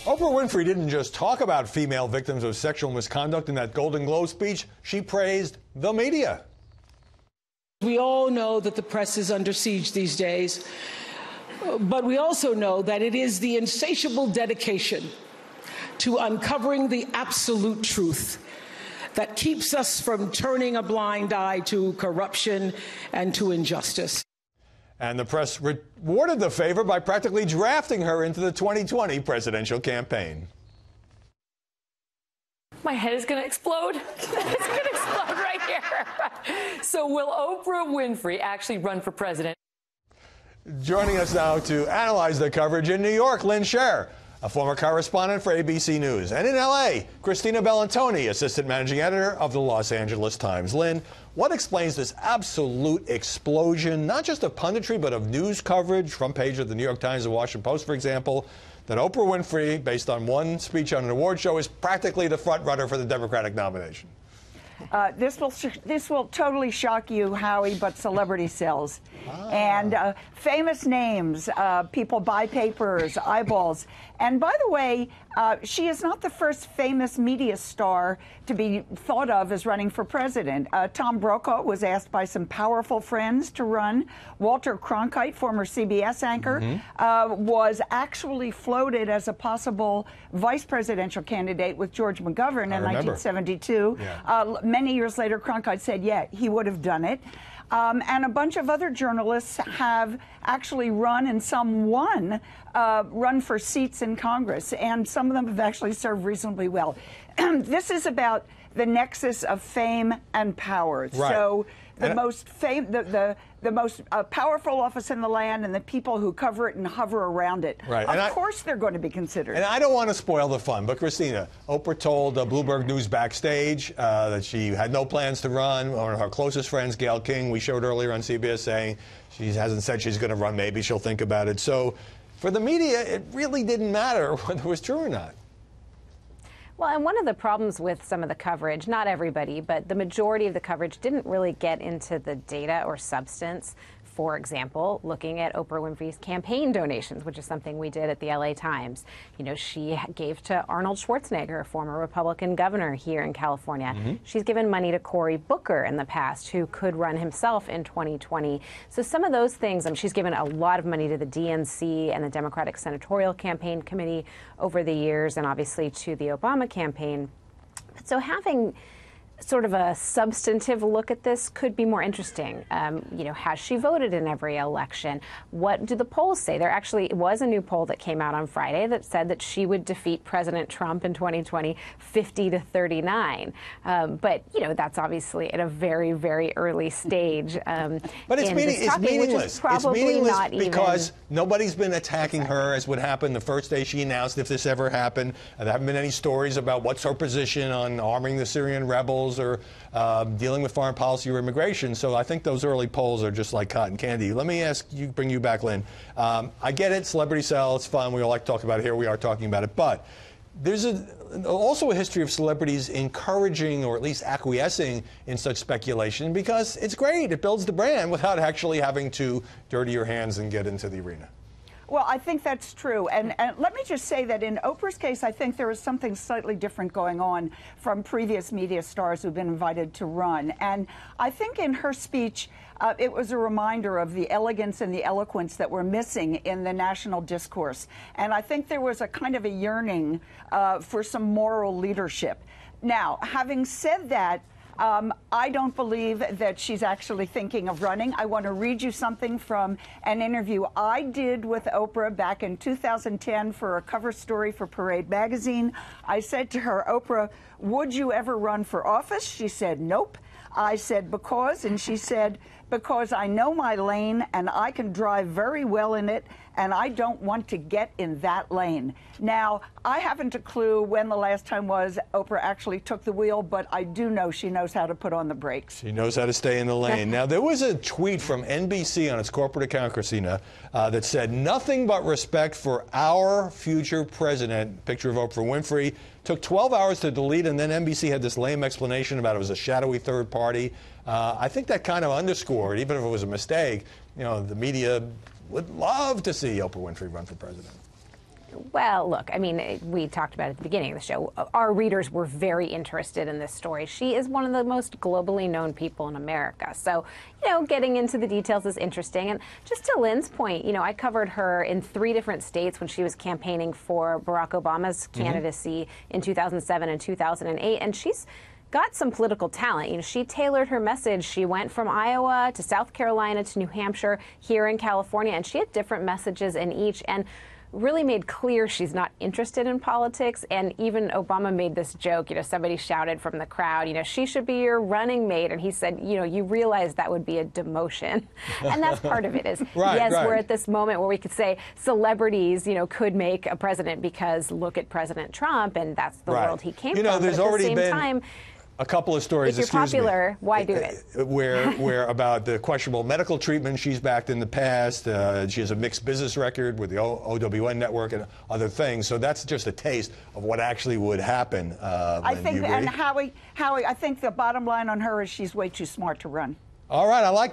Oprah Winfrey didn't just talk about female victims of sexual misconduct in that Golden Globe speech. She praised the media. We all know that the press is under siege these days, but we also know that it is the insatiable dedication to uncovering the absolute truth that keeps us from turning a blind eye to corruption and to injustice. And the press rewarded the favor by practically drafting her into the 2020 presidential campaign. My head is going to explode. It's going to explode right here. So will Oprah Winfrey actually run for president? Joining us now to analyze the coverage in New York, Lynn Scher, a former correspondent for ABC News. And in L.A., Christina Bellantoni, assistant managing editor of the Los Angeles Times. Lynn, what explains this absolute explosion, not just of punditry, but of news coverage, front page of the New York Times and Washington Post, for example, that Oprah Winfrey, based on one speech on an award show, is practically the front runner for the Democratic nomination? This will totally shock you, Howie, but celebrity sells. And famous names, people buy papers, eyeballs. And by the way, she is not the first famous media star to be thought of as running for president. Tom Brokaw was asked by some powerful friends to run. Walter Cronkite, former CBS anchor, was actually floated as a possible vice presidential candidate with George McGovern in 1972. Yeah. Many years later, Cronkite said, yeah, he would have done it. And a bunch of other journalists have actually run, and some won, run for seats in Congress. And some of them have actually served reasonably well. This is about the nexus of fame and power. Right. So the most powerful office in the land and the people who cover it and hover around it. Right. Of course they're going to be considered. And I don't want to spoil the fun, but Christina, Oprah told Bloomberg News backstage that she had no plans to run. One of her closest friends, Gayle King, we showed earlier on CBS, saying she hasn't said she's going to run. Maybe she'll think about it. So for the media, it really didn't matter whether it was true or not. Well, and one of the problems with some of the coverage, not everybody, but the majority of the coverage didn't really get into the data or substance. For example, looking at Oprah Winfrey's campaign donations, which is something we did at the LA Times. You know, she gave to Arnold Schwarzenegger, a former Republican governor here in California. She's given money to Cory Booker in the past, who could run himself in 2020. So some of those things, she's given a lot of money to the DNC and the Democratic Senatorial Campaign Committee over the years, and obviously to the Obama campaign. So having sort of a substantive look at this could be more interesting. You know, has she voted in every election? What do the polls say? There actually was a new poll that came out on Friday that said that she would defeat President Trump in 2020 50-39. But, you know, that's obviously at a very, very early stage. But it's meaningless. It's meaningless because nobody's been attacking her, as would happen the first day she announced, if this ever happened. There haven't been any stories about what's her position on arming the Syrian rebels or dealing with foreign policy or immigration. So I think those early polls are just like cotton candy. Let me bring you back, Lynn. I get it, celebrity sell, it's fun, we all like to talk about it, here we are talking about it, but there's also a history of celebrities encouraging or at least acquiescing in such speculation because it's great, it builds the brand without actually having to dirty your hands and get into the arena. Well, I think that's true. And let me just say that in Oprah's case, I think there is something slightly different going on from previous media stars who've been invited to run. And I think in her speech, it was a reminder of the elegance and the eloquence that were missing in the national discourse. And I think there was a kind of a yearning for some moral leadership. Now, having said that, I don't believe that she's actually thinking of running. I want to read you something from an interview I did with Oprah back in 2010 for a cover story for Parade magazine. I said to her, Oprah, would you ever run for office? She said, nope. I said, because? And she said, because I know my lane and I can drive very well in it, and I don't want to get in that lane. Now, I haven't a clue when the last time was Oprah actually took the wheel, but I do know she knows how to put on the brakes. She knows how to stay in the lane. Now, there was a tweet from NBC on its corporate account, Christina, that said, nothing but respect for our future president, picture of Oprah Winfrey. Took 12 hours to delete, and then NBC had this lame explanation about it was a shadowy third party. I think that kind of underscored, even if it was a mistake, you know, the media would love to see Oprah Winfrey run for president. Well, look, I mean, we talked about it at the beginning of the show. Our readers were very interested in this story. She is one of the most globally known people in America. So, you know, getting into the details is interesting. And just to Lynn's point, you know, I covered her in 3 different states when she was campaigning for Barack Obama's candidacy in 2007 and 2008. And she's got some political talent. You know, she tailored her message. She went from Iowa to South Carolina to New Hampshire, here in California, and she had different messages in each. And really made clear she's not interested in politics. And even Obama made this joke, you know, somebody shouted from the crowd, you know, she should be your running mate. And he said, you know, you realize that would be a demotion. And that's part of it is, yes, we're at this moment where we could say celebrities, you know, could make a president because look at President Trump and that's the world he came from. There's already been a couple of stories, if you're popular, why do it? Where about the questionable medical treatment she's backed in the past. She has a mixed business record with the OWN network and other things. So that's just a taste of what actually would happen. I think, and Howie, I think the bottom line on her is she's way too smart to run. All right, I like that.